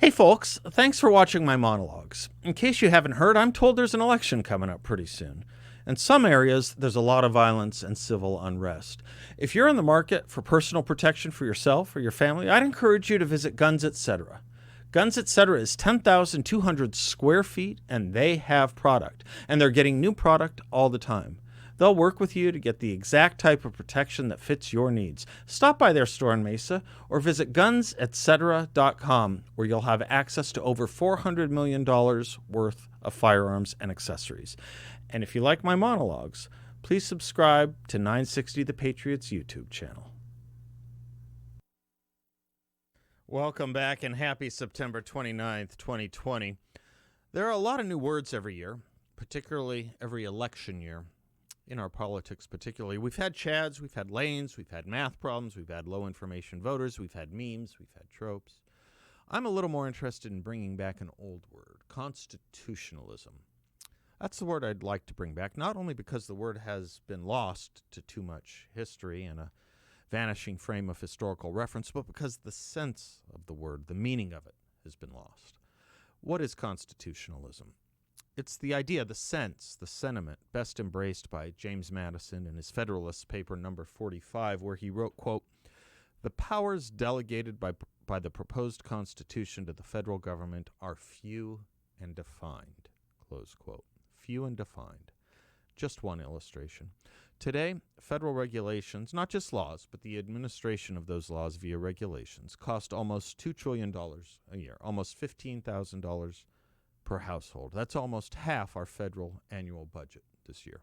Hey folks, thanks for watching my monologues. In case you haven't heard, I'm told there's an election coming up pretty soon. In some areas, there's a lot of violence and civil unrest. If you're in the market for personal protection for yourself or your family, I'd encourage you to visit Guns Etc. Guns Etc. is 10,200 square feet and they have product. And they're getting new product all the time. They'll work with you to get the exact type of protection that fits your needs. Stop by their store in Mesa or visit gunsetcetera.com where you'll have access to over $400 million worth of firearms and accessories. And if you like my monologues, please subscribe to 960 The Patriots YouTube channel. Welcome back and happy September 29th, 2020. There are a lot of new words every year, particularly every election year. In our politics particularly. We've had chads, we've had lanes, we've had math problems, we've had low information voters, we've had memes, we've had tropes. I'm a little more interested in bringing back an old word, constitutionalism. That's the word I'd like to bring back, not only because the word has been lost to too much history and a vanishing frame of historical reference, but because the sense of the word, the meaning of it, has been lost. What is constitutionalism? It's the idea, the sense, the sentiment best embraced by James Madison in his Federalist paper number 45, where he wrote, quote, "The powers delegated by the proposed Constitution to the federal government are few and defined," close quote. Few and defined. Just one illustration. Today, federal regulations, not just laws, but the administration of those laws via regulations, cost almost $2 trillion a year, almost $15,000 per household. That's almost half our federal annual budget this year.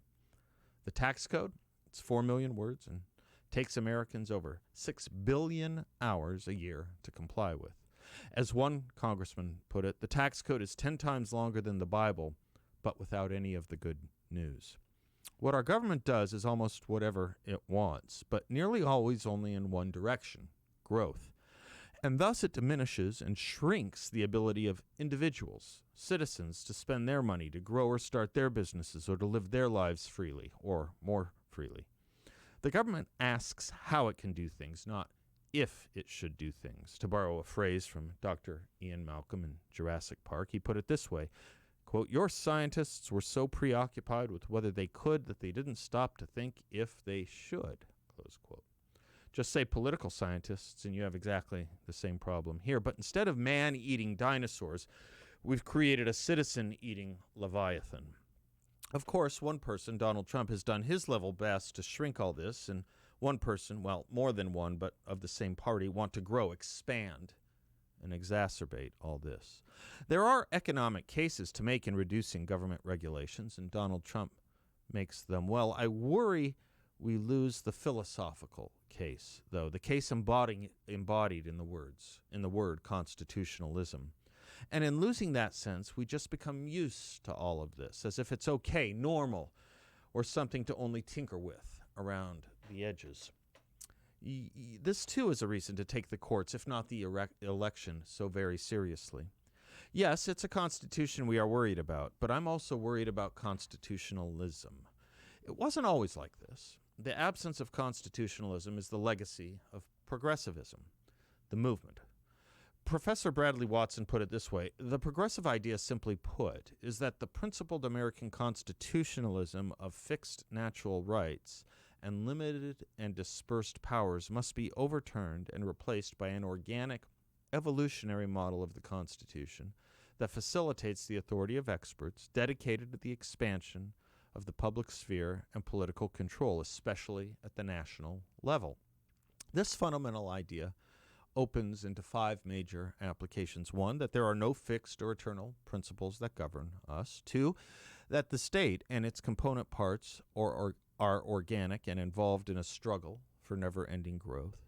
The tax code, it's 4 million words and takes Americans over 6 billion hours a year to comply with. As one congressman put it, the tax code is 10 times longer than the Bible, but without any of the good news. What our government does is almost whatever it wants, but nearly always only in one direction, growth. And thus it diminishes and shrinks the ability of individuals, citizens, to spend their money, to grow or start their businesses, or to live their lives freely, or more freely. The government asks how it can do things, not if it should do things. To borrow a phrase from Dr. Ian Malcolm in Jurassic Park, he put it this way, quote, "Your scientists were so preoccupied with whether they could that they didn't stop to think if they should," close quote. Just say political scientists, and you have exactly the same problem here. But instead of man-eating dinosaurs, we've created a citizen-eating Leviathan. Of course, one person, Donald Trump, has done his level best to shrink all this, and one person, well, more than one, but of the same party, want to grow, expand, and exacerbate all this. There are economic cases to make in reducing government regulations, and Donald Trump makes them well. I worry we lose the philosophical case, though, the case embodied in the word constitutionalism. And in losing that sense, we just become used to all of this, as if it's okay, normal, or something to only tinker with around the edges. This, too, is a reason to take the courts, if not the election, so very seriously. Yes, it's a constitution we are worried about, but I'm also worried about constitutionalism. It wasn't always like this. The absence of constitutionalism is the legacy of progressivism, the movement. Professor Bradley Watson put it this way: the progressive idea, simply put, is that the principled American constitutionalism of fixed natural rights and limited and dispersed powers must be overturned and replaced by an organic, evolutionary model of the Constitution that facilitates the authority of experts dedicated to the expansion of the public sphere and political control, especially at the national level. This fundamental idea opens into 5 major applications. 1, that there are no fixed or eternal principles that govern us. 2, that the state and its component parts are organic and involved in a struggle for never-ending growth.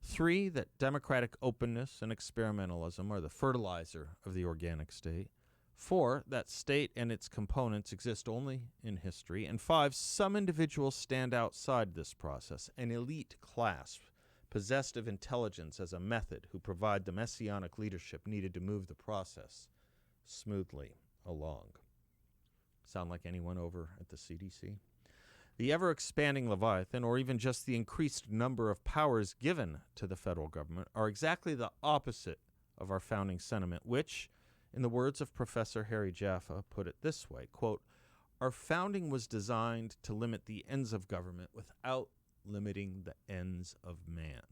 3, that democratic openness and experimentalism are the fertilizer of the organic state. 4, that state and its components exist only in history. And 5, some individuals stand outside this process, an elite class possessed of intelligence as a method who provide the messianic leadership needed to move the process smoothly along. Sound like anyone over at the CDC? The ever-expanding Leviathan, or even just the increased number of powers given to the federal government, are exactly the opposite of our founding sentiment, which, in the words of Professor Harry Jaffa, put it this way, quote, "Our founding was designed to limit the ends of government without limiting the ends of man."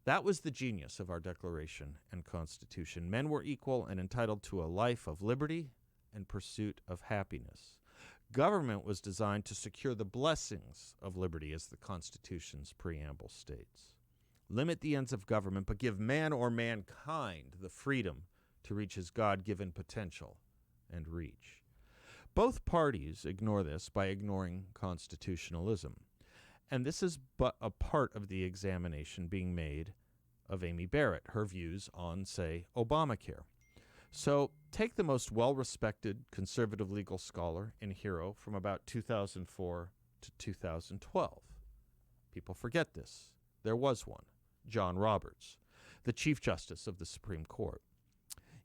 That was the genius of our Declaration and Constitution. Men were equal and entitled to a life of liberty and pursuit of happiness. Government was designed to secure the blessings of liberty, as the Constitution's preamble states. Limit the ends of government, but give man or mankind the freedom to reach his God-given potential and reach. Both parties ignore this by ignoring constitutionalism. And this is but a part of the examination being made of Amy Barrett, her views on, say, Obamacare. So take the most well-respected conservative legal scholar and hero from about 2004 to 2012. People forget this. There was one, John Roberts, the Chief Justice of the Supreme Court.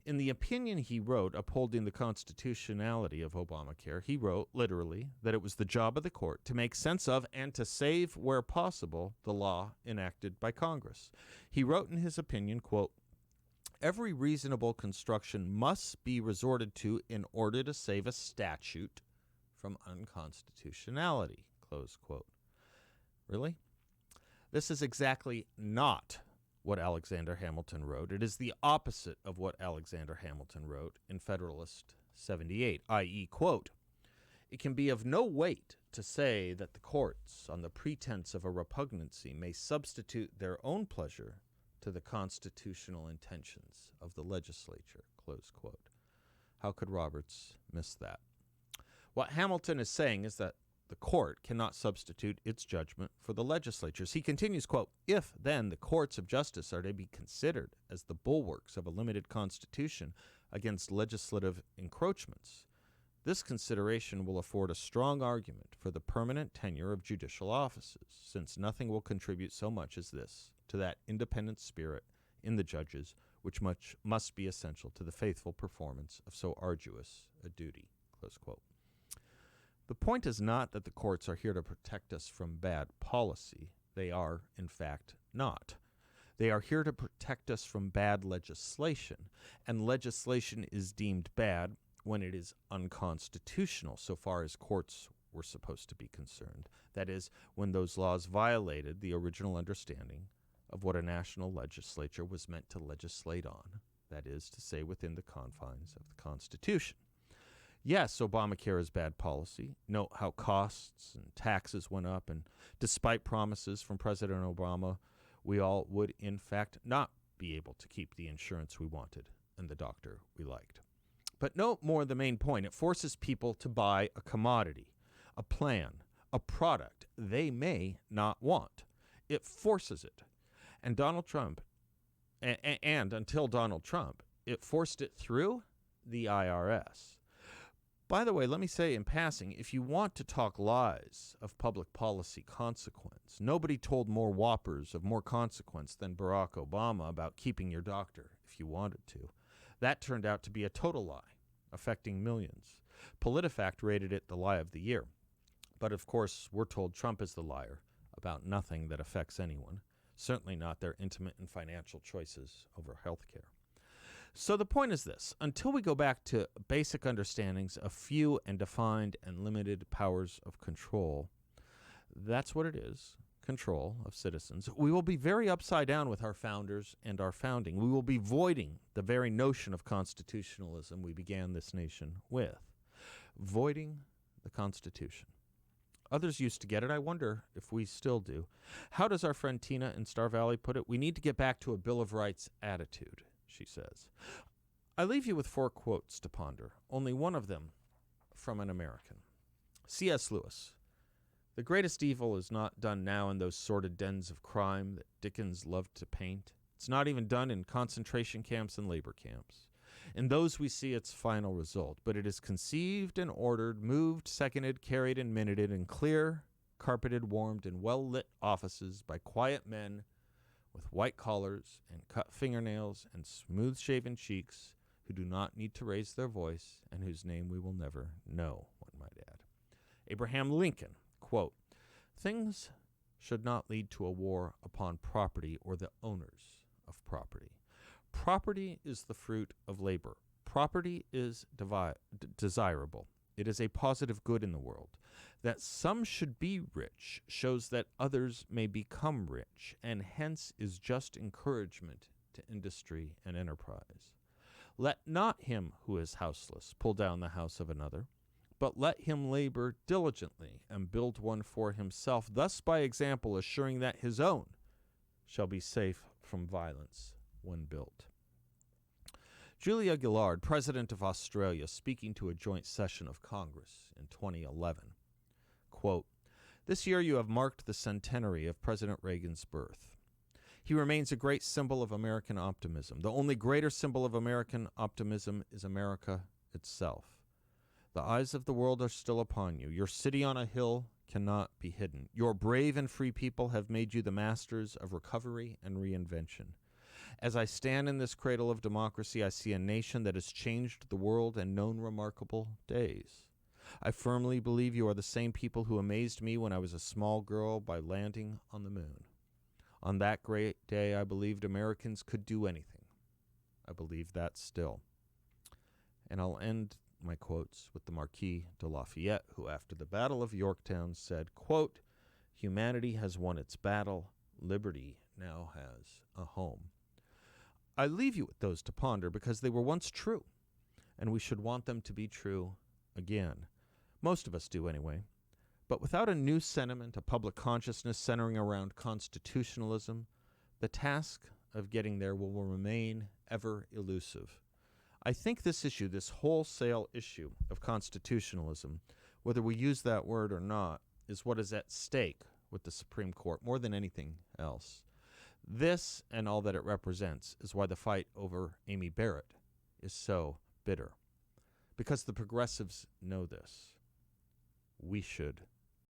In the opinion he wrote upholding the constitutionality of Obamacare, he wrote, literally, that it was the job of the court to make sense of and to save, where possible, the law enacted by Congress. He wrote in his opinion, quote, "Every reasonable construction must be resorted to in order to save a statute from unconstitutionality," close quote. Really? This is exactly not what Alexander Hamilton wrote. It is the opposite of what Alexander Hamilton wrote in Federalist 78, i.e., quote, "It can be of no weight to say that the courts, on the pretense of a repugnancy, may substitute their own pleasure to the constitutional intentions of the legislature," close quote. How could Roberts miss that? What Hamilton is saying is that the court cannot substitute its judgment for the legislature's. He continues, quote, "If, then, the courts of justice are to be considered as the bulwarks of a limited constitution against legislative encroachments, this consideration will afford a strong argument for the permanent tenure of judicial offices, since nothing will contribute so much as this to that independent spirit in the judges which must be essential to the faithful performance of so arduous a duty," close quote. The point is not that the courts are here to protect us from bad policy. They are, in fact, not. They are here to protect us from bad legislation, and legislation is deemed bad when it is unconstitutional, so far as courts were supposed to be concerned. That is, when those laws violated the original understanding of what a national legislature was meant to legislate on, that is to say, within the confines of the Constitution. Yes, Obamacare is bad policy. Note how costs and taxes went up, and despite promises from President Obama, we all would, in fact, not be able to keep the insurance we wanted and the doctor we liked. But note more the main point. It forces people to buy a commodity, a plan, a product they may not want. It forces it. And Donald Trump, and until Donald Trump, it forced it through the IRS. By the way, let me say in passing, if you want to talk lies of public policy consequence, nobody told more whoppers of more consequence than Barack Obama about keeping your doctor if you wanted to. That turned out to be a total lie, affecting millions. PolitiFact rated it the lie of the year. But of course, we're told Trump is the liar about nothing that affects anyone, certainly not their intimate and financial choices over health care. So the point is this. Until we go back to basic understandings of few and defined and limited powers of control, that's what it is, control of citizens, we will be very upside down with our founders and our founding. We will be voiding the very notion of constitutionalism we began this nation with. Voiding the Constitution. Others used to get it. I wonder if we still do. How does our friend Tina in Star Valley put it? We need to get back to a Bill of Rights attitude, she says. I leave you with 4 quotes to ponder, only one of them from an American. C.S. Lewis. The greatest evil is not done now in those sordid dens of crime that Dickens loved to paint. It's not even done in concentration camps and labor camps. In those we see its final result, but it is conceived and ordered, moved, seconded, carried, and minuted in clear, carpeted, warmed, and well-lit offices by quiet men with white collars and cut fingernails and smooth-shaven cheeks who do not need to raise their voice and whose name we will never know, one might add. Abraham Lincoln, quote, "Things should not lead to a war upon property or the owners of property. property is the fruit of labor. Property is desirable. It is a positive good in the world. That some should be rich shows that others may become rich, and hence is just encouragement to industry and enterprise. Let not him who is houseless pull down the house of another, but let him labor diligently and build one for himself, thus by example assuring that his own shall be safe from violence when built. Julia Gillard, President of Australia, speaking to a joint session of Congress in 2011, quote, "This year you have marked the centenary of President Reagan's birth. He remains a great symbol of American optimism. The only greater symbol of American optimism is America itself. The eyes of the world are still upon you. Your city on a hill cannot be hidden. Your brave and free people have made you the masters of recovery and reinvention. As I stand in this cradle of democracy, I see a nation that has changed the world and known remarkable days. I firmly believe you are the same people who amazed me when I was a small girl by landing on the moon. On that great day, I believed Americans could do anything. I believe that still." And I'll end my quotes with the Marquis de Lafayette, who after the Battle of Yorktown said, quote, "Humanity has won its battle. Liberty now has a home." I leave you with those to ponder because they were once true, and we should want them to be true again. Most of us do anyway. But without a new sentiment, a public consciousness centering around constitutionalism, the task of getting there will remain ever elusive. I think this issue, this wholesale issue of constitutionalism, whether we use that word or not, is what is at stake with the Supreme Court more than anything else. This and all that it represents is why the fight over Amy Barrett is so bitter. Because the progressives know this. We should